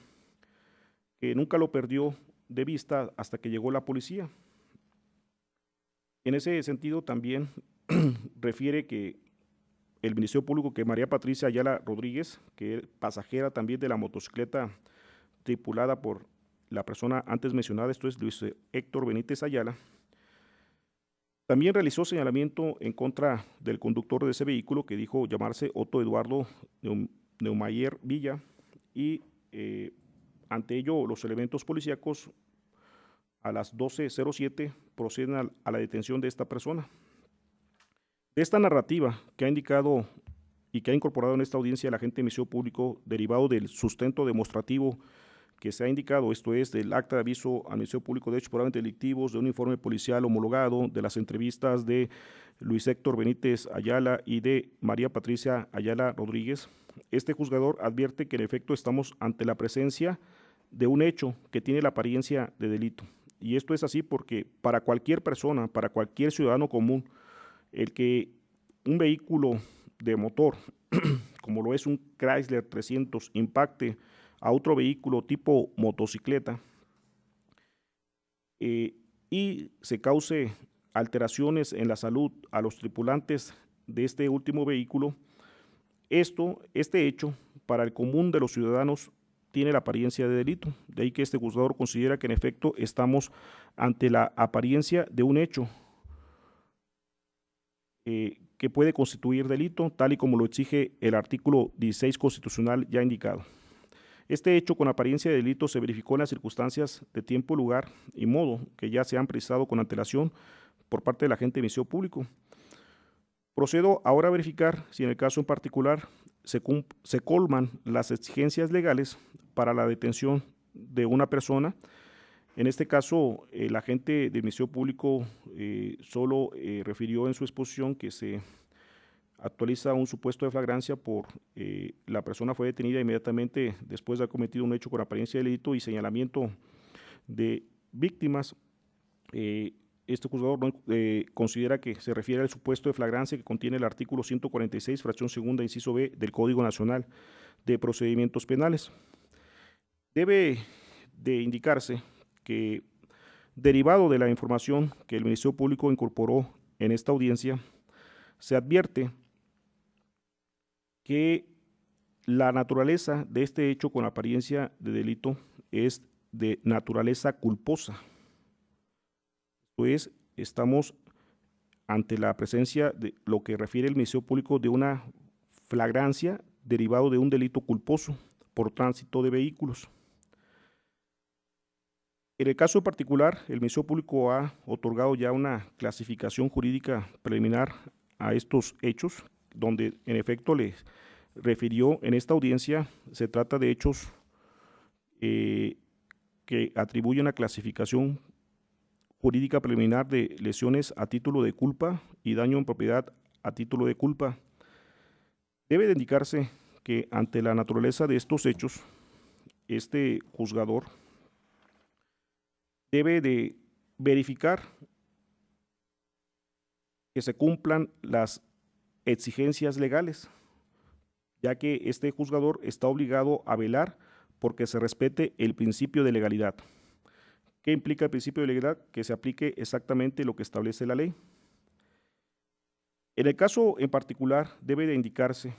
B: que nunca lo perdió de vista hasta que llegó la policía. En ese sentido también refiere que el Ministerio Público que María Patricia Ayala Rodríguez, que es pasajera también de la motocicleta tripulada por la persona antes mencionada, esto es Luis Héctor Benítez Ayala, también realizó señalamiento en contra del conductor de ese vehículo que dijo llamarse Otto Eduardo Neumayer Villa y ante ello los elementos policíacos a las 12:07 proceden a la detención de esta persona. De esta narrativa que ha indicado y que ha incorporado en esta audiencia el agente del Ministerio Público derivado del sustento demostrativo que se ha indicado, esto es, del acta de aviso al Ministerio Público de hechos probablemente delictivos, de un informe policial homologado, de las entrevistas de Luis Héctor Benítez Ayala y de María Patricia Ayala Rodríguez, este juzgador advierte que en efecto estamos ante la presencia de un hecho que tiene la apariencia de delito. Y esto es así porque para cualquier persona, para cualquier ciudadano común, el que un vehículo de motor, como lo es un Chrysler 300, impacte a otro vehículo tipo motocicleta y se cause alteraciones en la salud a los tripulantes de este último vehículo, este hecho para el común de los ciudadanos tiene la apariencia de delito. De ahí que este juzgador considera que en efecto estamos ante la apariencia de un hecho que puede constituir delito, tal y como lo exige el artículo 16 constitucional ya indicado. Este hecho con apariencia de delito se verificó en las circunstancias de tiempo, lugar y modo que ya se han precisado con antelación por parte del agente de Ministerio Público. Procedo ahora a verificar si en el caso en particular se colman las exigencias legales para la detención de una persona. En este caso, el agente del Ministerio Público solo refirió en su exposición que se actualiza un supuesto de flagrancia por la persona fue detenida inmediatamente después de haber cometido un hecho con apariencia de delito y señalamiento de víctimas. Este juzgador considera que se refiere al supuesto de flagrancia que contiene el artículo 146, fracción segunda, inciso B del Código Nacional de Procedimientos Penales. Debe de indicarse que, derivado de la información que el Ministerio Público incorporó en esta audiencia, se advierte que la naturaleza de este hecho con apariencia de delito es de naturaleza culposa. Pues estamos ante la presencia de lo que refiere el Ministerio Público de una flagrancia derivado de un delito culposo por tránsito de vehículos. En el caso particular, el Ministerio Público ha otorgado ya una clasificación jurídica preliminar a estos hechos, donde en efecto le refirió en esta audiencia, se trata de hechos que atribuyen a clasificación jurídica preliminar de lesiones a título de culpa y daño en propiedad a título de culpa. Debe de indicarse que ante la naturaleza de estos hechos, este juzgador debe de verificar que se cumplan las exigencias legales, ya que este juzgador está obligado a velar porque se respete el principio de legalidad. ¿Qué implica el principio de legalidad? Que se aplique exactamente lo que establece la ley. En el caso en particular, debe de indicarse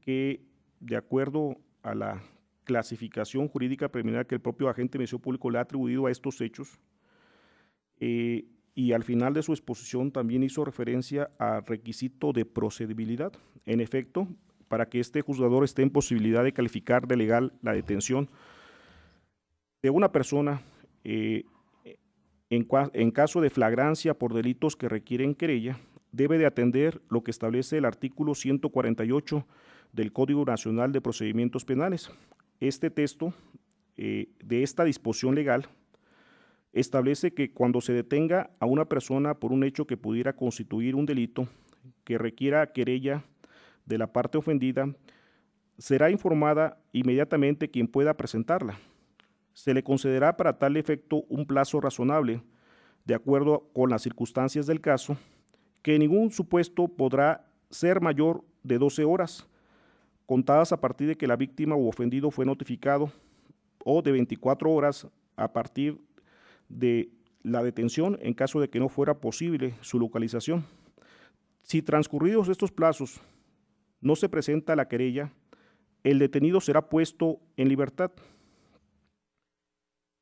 B: que, de acuerdo a la clasificación jurídica preliminar que el propio agente de Ministerio Público le ha atribuido a estos hechos, y al final de su exposición también hizo referencia al requisito de procedibilidad. En efecto, para que este juzgador esté en posibilidad de calificar de legal la detención de una persona en caso de flagrancia por delitos que requieren querella, debe de atender lo que establece el artículo 148 del Código Nacional de Procedimientos Penales. Este texto de esta disposición legal establece que cuando se detenga a una persona por un hecho que pudiera constituir un delito que requiera querella de la parte ofendida, será informada inmediatamente quien pueda presentarla. Se le concederá para tal efecto un plazo razonable, de acuerdo con las circunstancias del caso, que en ningún supuesto podrá ser mayor de 12 horas, contadas a partir de que la víctima u ofendido fue notificado, o de 24 horas a partir de la detención en caso de que no fuera posible su localización. Si transcurridos estos plazos no se presenta la querella, el detenido será puesto en libertad.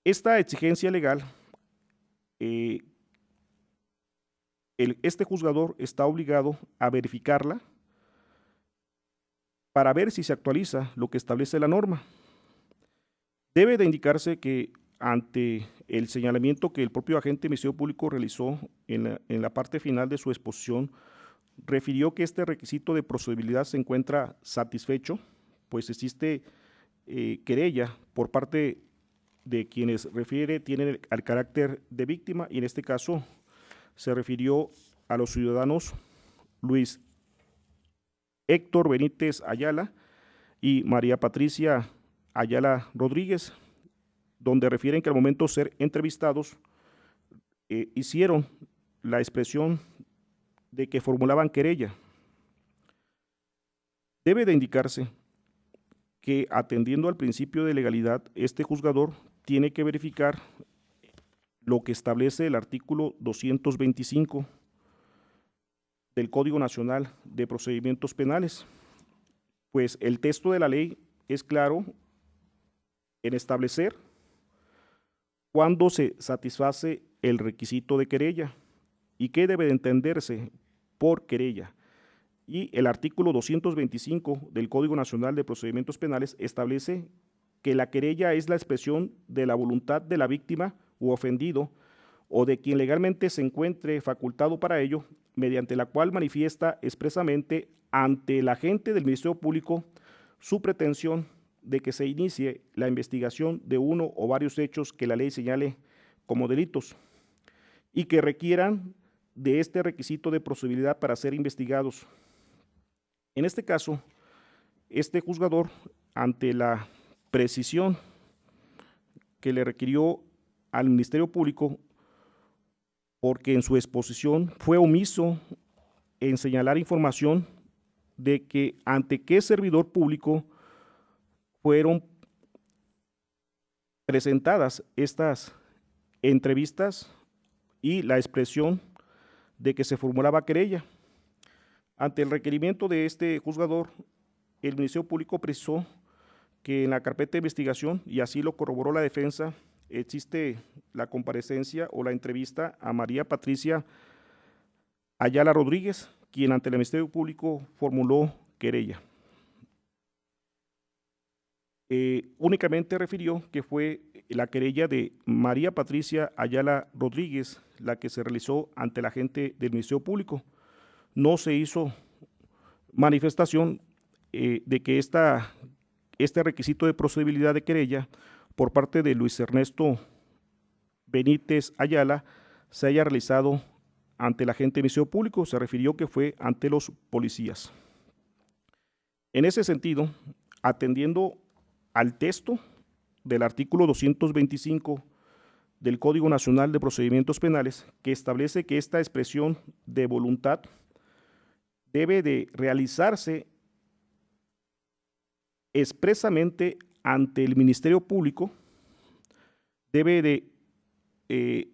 B: Esta exigencia legal, este juzgador está obligado a verificarla para ver si se actualiza lo que establece la norma. Debe de indicarse que ante el señalamiento que el propio agente de Ministerio Público realizó en la parte final de su exposición, refirió que este requisito de procedibilidad se encuentra satisfecho, pues existe querella por parte de quienes tienen el carácter de víctima, y en este caso se refirió a los ciudadanos Luis Héctor Benítez Ayala y María Patricia Ayala Rodríguez, donde refieren que al momento de ser entrevistados hicieron la expresión de que formulaban querella. Debe de indicarse que, atendiendo al principio de legalidad, este juzgador tiene que verificar lo que establece el artículo 225 del Código Nacional de Procedimientos Penales, pues el texto de la ley es claro en establecer cuándo se satisface el requisito de querella y qué debe de entenderse por querella. Y el artículo 225 del Código Nacional de Procedimientos Penales establece que la querella es la expresión de la voluntad de la víctima u ofendido o de quien legalmente se encuentre facultado para ello, mediante la cual manifiesta expresamente ante el agente del Ministerio Público su pretensión de que se inicie la investigación de uno o varios hechos que la ley señale como delitos y que requieran de este requisito de procedibilidad para ser investigados. En este caso, este juzgador, ante la precisión que le requirió al Ministerio Público, porque en su exposición fue omiso en señalar información de que ante qué servidor público fueron presentadas estas entrevistas y la expresión de que se formulaba querella. Ante el requerimiento de este juzgador, el Ministerio Público precisó que en la carpeta de investigación, y así lo corroboró la defensa, existe la comparecencia o la entrevista a María Patricia Ayala Rodríguez, quien ante el Ministerio Público formuló querella. Únicamente refirió que fue la querella de María Patricia Ayala Rodríguez la que se realizó ante la agente del Ministerio Público. No se hizo manifestación de que este requisito de procedibilidad de querella por parte de Luis Ernesto Benítez Ayala se haya realizado ante la agente del Ministerio Público. Se refirió que fue ante los policías. En ese sentido, atendiendo al texto del artículo 225 del Código Nacional de Procedimientos Penales, que establece que esta expresión de voluntad debe de realizarse expresamente ante el Ministerio Público, debe de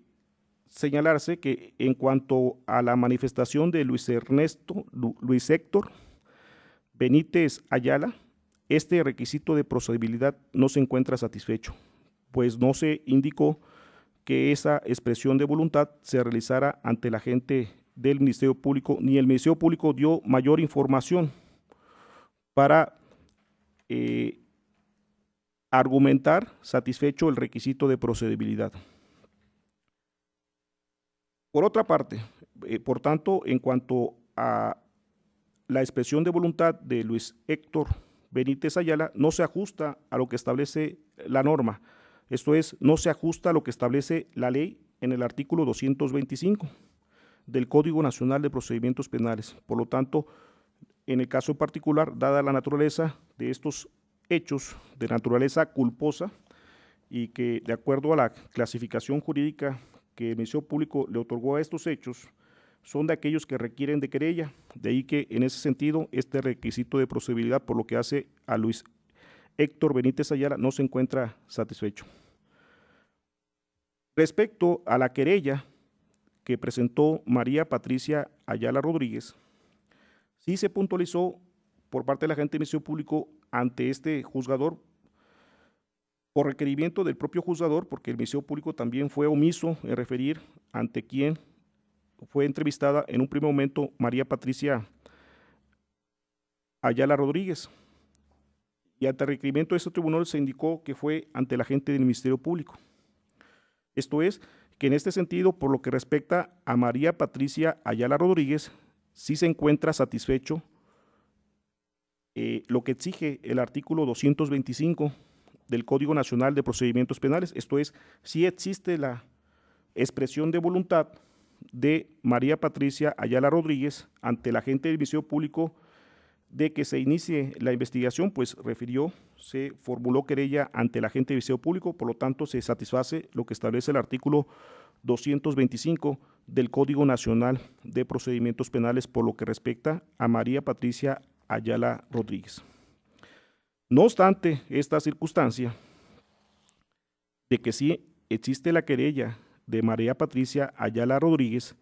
B: señalarse que en cuanto a la manifestación de Luis Héctor Benítez Ayala, este requisito de procedibilidad no se encuentra satisfecho, pues no se indicó que esa expresión de voluntad se realizara ante la agente del Ministerio Público, ni el Ministerio Público dio mayor información para argumentar satisfecho el requisito de procedibilidad. Por otra parte, por tanto, en cuanto a la expresión de voluntad de Luis Héctor Benítez Ayala, no se ajusta a lo que establece la norma, esto es, no se ajusta a lo que establece la ley en el artículo 225 del Código Nacional de Procedimientos Penales. Por lo tanto, en el caso particular, dada la naturaleza de estos hechos de naturaleza culposa y que de acuerdo a la clasificación jurídica que el Ministerio Público le otorgó a estos hechos, son de aquellos que requieren de querella, de ahí que en ese sentido este requisito de procedibilidad por lo que hace a Luis Héctor Benítez Ayala no se encuentra satisfecho. Respecto a la querella que presentó María Patricia Ayala Rodríguez, sí se puntualizó por parte de la agente del Ministerio Público ante este juzgador por requerimiento del propio juzgador, porque el Ministerio Público también fue omiso en referir ante quién fue entrevistada en un primer momento María Patricia Ayala Rodríguez. Y ante el requerimiento de este tribunal se indicó que fue ante la agente del Ministerio Público. Esto es, que en este sentido, por lo que respecta a María Patricia Ayala Rodríguez, sí se encuentra satisfecho lo que exige el artículo 225 del Código Nacional de Procedimientos Penales, esto es, sí existe la expresión de voluntad de María Patricia Ayala Rodríguez ante la agente del Ministerio Público de que se inicie la investigación, pues refirió, se formuló querella ante la agente del Ministerio Público, por lo tanto se satisface lo que establece el artículo 225 del Código Nacional de Procedimientos Penales por lo que respecta a María Patricia Ayala Rodríguez. No obstante esta circunstancia de que sí existe la querella de María Patricia Ayala Rodríguez,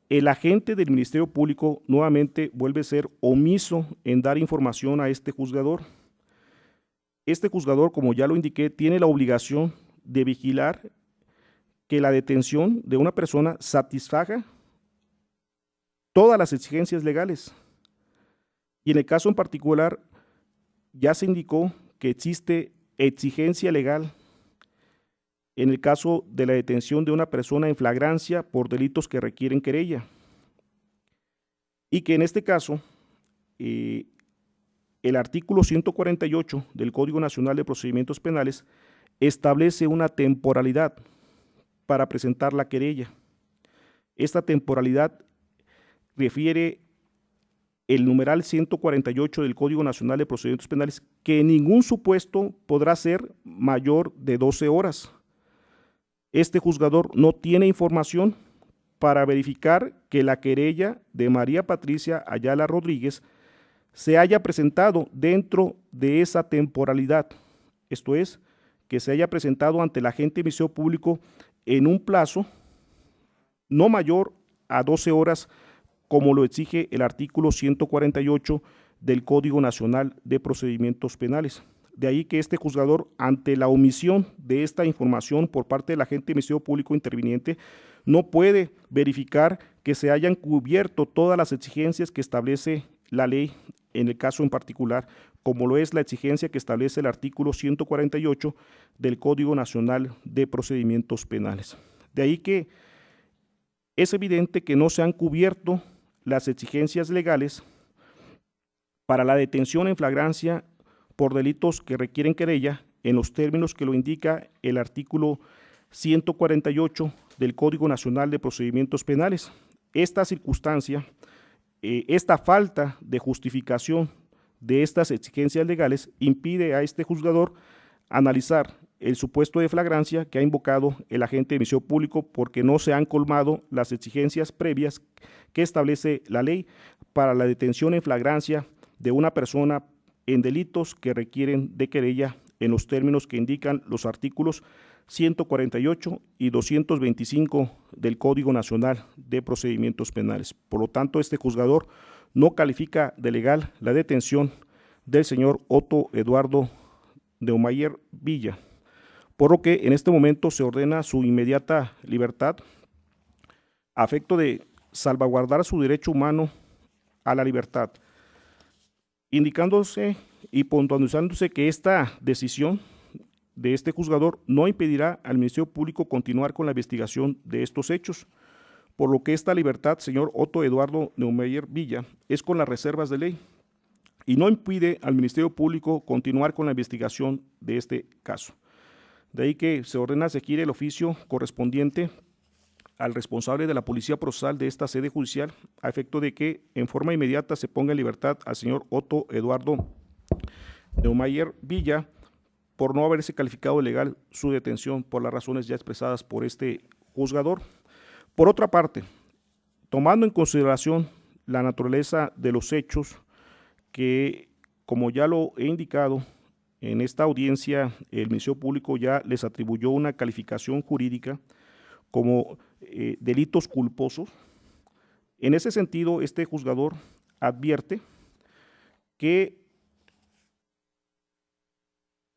B: el agente del Ministerio Público nuevamente vuelve a ser omiso en dar información a este juzgador. Este juzgador, como ya lo indiqué, tiene la obligación de vigilar que la detención de una persona satisfaga todas las exigencias legales. Y en el caso en particular, ya se indicó que existe exigencia legal en el caso de la detención de una persona en flagrancia por delitos que requieren querella. Y que en este caso, el artículo 148 del Código Nacional de Procedimientos Penales establece una temporalidad para presentar la querella. Esta temporalidad refiere el numeral 148 del Código Nacional de Procedimientos Penales, que en ningún supuesto podrá ser mayor de 12 horas. Este juzgador no tiene información para verificar que la querella de María Patricia Ayala Rodríguez se haya presentado dentro de esa temporalidad, esto es, que se haya presentado ante el agente del Ministerio Público en un plazo no mayor a 12 horas, como lo exige el artículo 148 del Código Nacional de Procedimientos Penales. De ahí que este juzgador, ante la omisión de esta información por parte del agente del Ministerio Público interviniente, no puede verificar que se hayan cubierto todas las exigencias que establece la ley en el caso en particular, como lo es la exigencia que establece el artículo 148 del Código Nacional de Procedimientos Penales. De ahí que es evidente que no se han cubierto las exigencias legales para la detención en flagrancia por delitos que requieren querella en los términos que lo indica el artículo 148 del Código Nacional de Procedimientos Penales. Esta circunstancia, esta falta de justificación de estas exigencias legales impide a este juzgador analizar el supuesto de flagrancia que ha invocado el agente de Ministerio Público, porque no se han colmado las exigencias previas que establece la ley para la detención en flagrancia de una persona en delitos que requieren de querella en los términos que indican los artículos 148 y 225 del Código Nacional de Procedimientos Penales. Por lo tanto, este juzgador no califica de legal la detención del señor Otto Eduardo Neumayer Villa, por lo que en este momento se ordena su inmediata libertad a efecto de salvaguardar su derecho humano a la libertad, indicándose y puntualizándose que esta decisión de este juzgador no impedirá al Ministerio Público continuar con la investigación de estos hechos, por lo que esta libertad, señor Otto Eduardo Neumayer Villa, es con las reservas de ley y no impide al Ministerio Público continuar con la investigación de este caso. De ahí que se ordena seguir el oficio correspondiente al responsable de la Policía Procesal de esta sede judicial a efecto de que en forma inmediata se ponga en libertad al señor Otto Eduardo Neumayer Villa por no haberse calificado legal su detención por las razones ya expresadas por este juzgador. Por otra parte, tomando en consideración la naturaleza de los hechos que, como ya lo he indicado, en esta audiencia el Ministerio Público ya les atribuyó una calificación jurídica como delitos culposos. En ese sentido, este juzgador advierte que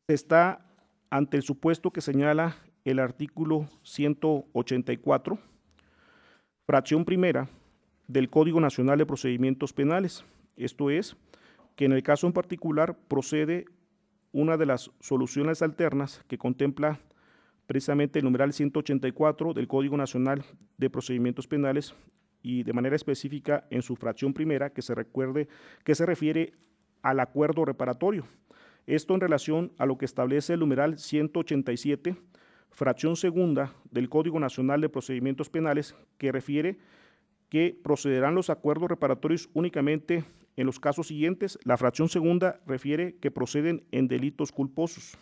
B: se está ante el supuesto que señala el artículo 184, fracción primera del Código Nacional de Procedimientos Penales. Esto es, que en el caso en particular procede una de las soluciones alternas que contempla precisamente el numeral 184 del Código Nacional de Procedimientos Penales y de manera específica en su fracción primera que se refiere al acuerdo reparatorio. Esto en relación a lo que establece el numeral 187, fracción segunda del Código Nacional de Procedimientos Penales, que refiere que procederán los acuerdos reparatorios únicamente en los casos siguientes. La fracción segunda refiere que proceden en delitos culposos.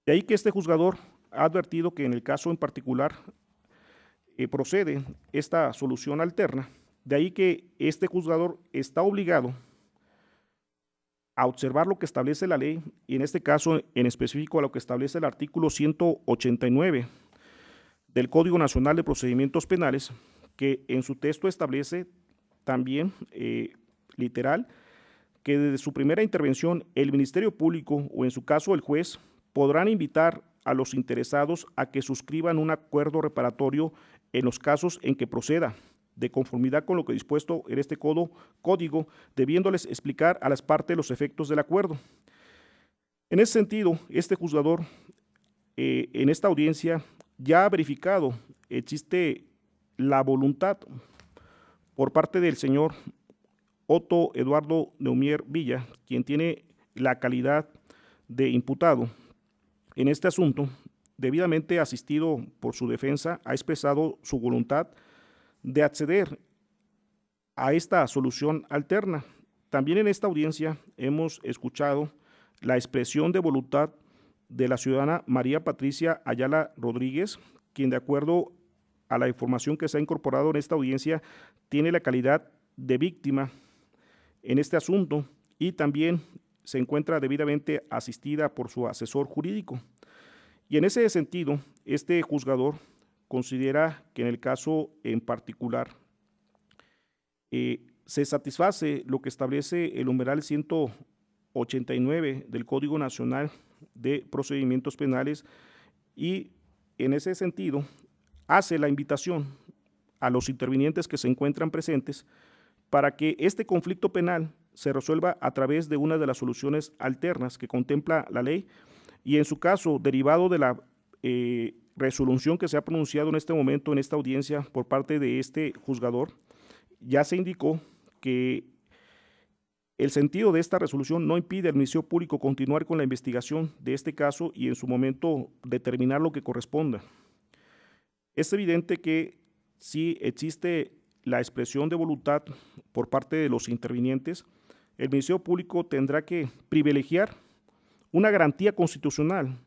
B: De ahí que este juzgador ha advertido que en el caso en particular procede esta solución alterna. De ahí que este juzgador está obligado a observar lo que establece la ley y en este caso en específico a lo que establece el artículo 189 del Código Nacional de Procedimientos Penales, que en su texto establece también literal que desde su primera intervención el Ministerio Público o en su caso el juez podrán invitar a los interesados a que suscriban un acuerdo reparatorio en los casos en que proceda. de conformidad con lo que dispuesto en este código, debiéndoles explicar a las partes los efectos del acuerdo. En ese sentido, este juzgador en esta audiencia ya ha verificado, existe la voluntad por parte del señor Otto Eduardo Neumier Villa, quien tiene la calidad de imputado en este asunto, debidamente asistido por su defensa, ha expresado su voluntad de acceder a esta solución alterna. También en esta audiencia hemos escuchado la expresión de voluntad de la ciudadana María Patricia Ayala Rodríguez, quien de acuerdo a la información que se ha incorporado en esta audiencia, tiene la calidad de víctima en este asunto y también se encuentra debidamente asistida por su asesor jurídico. Y en ese sentido, este juzgador considera que en el caso en particular se satisface lo que establece el numeral 189 del Código Nacional de Procedimientos Penales y en ese sentido hace la invitación a los intervinientes que se encuentran presentes para que este conflicto penal se resuelva a través de una de las soluciones alternas que contempla la ley y en su caso, derivado de la resolución que se ha pronunciado en este momento en esta audiencia por parte de este juzgador, ya se indicó que el sentido de esta resolución no impide al Ministerio Público continuar con la investigación de este caso y en su momento determinar lo que corresponda. Es evidente que si existe la expresión de voluntad por parte de los intervinientes, el Ministerio Público tendrá que privilegiar una garantía constitucional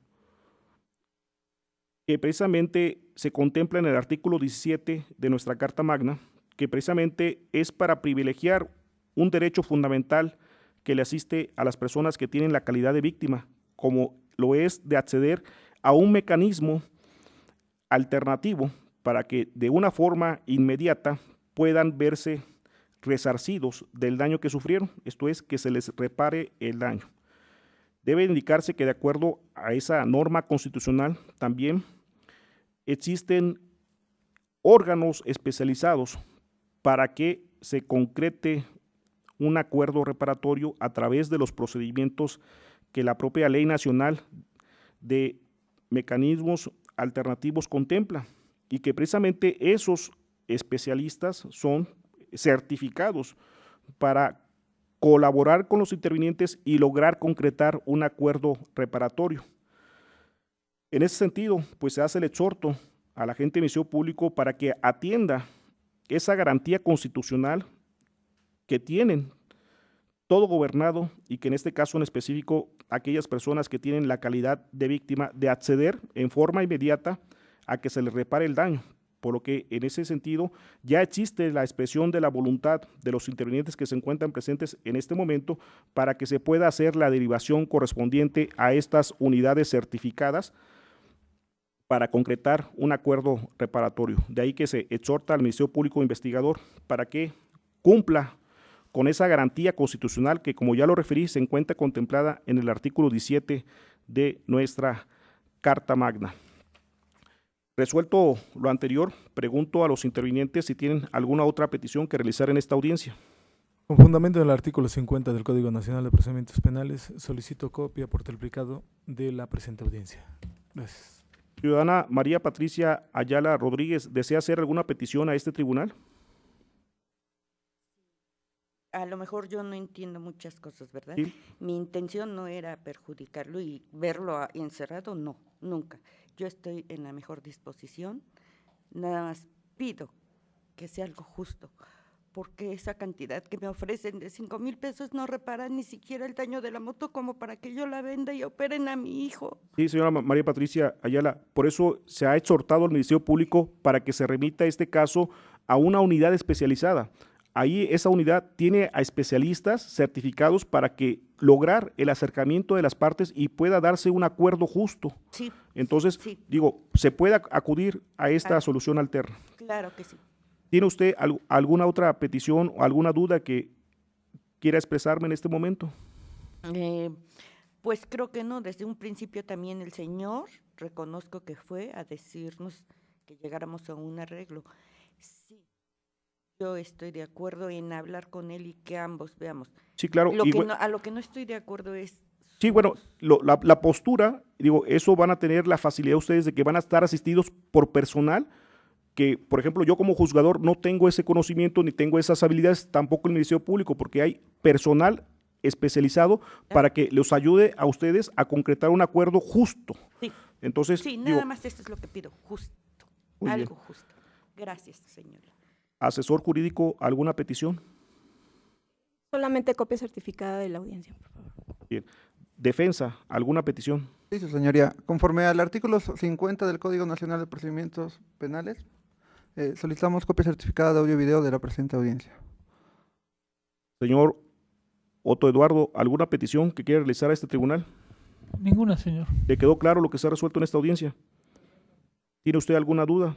B: que precisamente se contempla en el artículo 17 de nuestra Carta Magna, que precisamente es para privilegiar un derecho fundamental que le asiste a las personas que tienen la calidad de víctima, como lo es de acceder a un mecanismo alternativo para que de una forma inmediata puedan verse resarcidos del daño que sufrieron, esto es, que se les repare el daño. Debe indicarse que de acuerdo a esa norma constitucional también existen órganos especializados para que se concrete un acuerdo reparatorio a través de los procedimientos que la propia Ley Nacional de Mecanismos Alternativos contempla y que precisamente esos especialistas son certificados para colaborar con los intervinientes y lograr concretar un acuerdo reparatorio. En ese sentido, pues se hace el exhorto al agente de Ministerio Público para que atienda esa garantía constitucional que tienen todo gobernado y que en este caso en específico aquellas personas que tienen la calidad de víctima de acceder en forma inmediata a que se les repare el daño, por lo que en ese sentido ya existe la expresión de la voluntad de los intervinientes que se encuentran presentes en este momento para que se pueda hacer la derivación correspondiente a estas unidades certificadas para concretar un acuerdo reparatorio. De ahí que se exhorta al Ministerio Público Investigador para que cumpla con esa garantía constitucional que, como ya lo referí, se encuentra contemplada en el artículo 17 de nuestra Carta Magna. Resuelto lo anterior, pregunto a los intervinientes si tienen alguna otra petición que realizar en esta audiencia.
D: Con fundamento en el artículo 50 del Código Nacional de Procedimientos Penales, solicito copia por triplicado de la presente audiencia. Gracias.
B: Ciudadana María Patricia Ayala Rodríguez, ¿desea hacer alguna petición a este tribunal?
E: A lo mejor yo no entiendo muchas cosas, ¿verdad?
B: Sí.
E: Mi intención no era perjudicarlo y verlo encerrado, no, nunca. Yo estoy en la mejor disposición, nada más pido que sea algo justo, porque esa cantidad que me ofrecen de 5,000 pesos no repara ni siquiera el daño de la moto como para que yo la venda y operen a mi hijo.
B: Sí, señora María Patricia Ayala, por eso se ha exhortado al Ministerio Público para que se remita este caso a una unidad especializada. Ahí esa unidad tiene a especialistas certificados para que lograr el acercamiento de las partes y pueda darse un acuerdo justo.
E: Sí.
B: Entonces,
E: Sí.
B: digo, se puede acudir a esta solución alterna.
E: Claro que sí.
B: ¿Tiene usted alguna otra petición o alguna duda que quiera expresarme en este momento?
E: Pues creo que no, desde un principio también el señor, reconozco que fue a decirnos que llegáramos a un arreglo. Sí, Yo estoy de acuerdo en hablar con él y que ambos veamos.
B: Sí, claro.
E: A lo que no estoy de acuerdo es...
B: Sí, bueno, la postura, digo, eso van a tener la facilidad ustedes de que van a estar asistidos por personal que, por ejemplo, yo como juzgador no tengo ese conocimiento ni tengo esas habilidades, tampoco el Ministerio Público, porque hay personal especializado para que los ayude a ustedes a concretar un acuerdo justo.
E: Sí.
B: Entonces,
E: sí,
B: digo,
E: nada más esto es lo que pido, justo, algo justo. Gracias, señora.
B: Asesor jurídico, ¿alguna petición?
F: Solamente copia certificada de la audiencia, por favor.
B: Bien. Defensa, ¿alguna petición?
H: Sí, su señoría. Conforme al artículo 50 del Código Nacional de Procedimientos Penales, solicitamos copia certificada de audio y video de la presente audiencia.
B: Señor Otto Eduardo, ¿alguna petición que quiera realizar a este tribunal?
J: Ninguna, señor.
B: ¿Le quedó claro lo que se ha resuelto en esta audiencia? ¿Tiene usted alguna duda?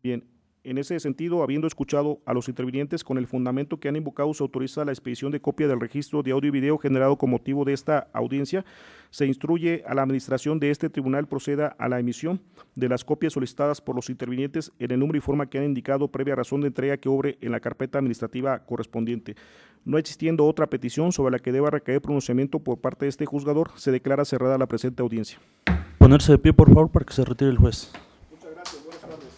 B: Bien, en ese sentido, habiendo escuchado a los intervinientes con el fundamento que han invocado, se autoriza la expedición de copia del registro de audio y video generado con motivo de esta audiencia. Se instruye a la administración de este tribunal proceda a la emisión de las copias solicitadas por los intervinientes en el número y forma que han indicado previa razón de entrega que obre en la carpeta administrativa correspondiente. No existiendo otra petición sobre la que deba recaer pronunciamiento por parte de este juzgador, se declara cerrada la presente audiencia.
A: Ponerse de pie, por favor, para que se retire el juez.
B: Muchas gracias. Buenas tardes.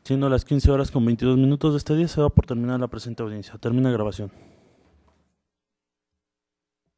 A: Siendo las 15 horas con 22 minutos de este día, se va por terminar la presente audiencia. Termina grabación.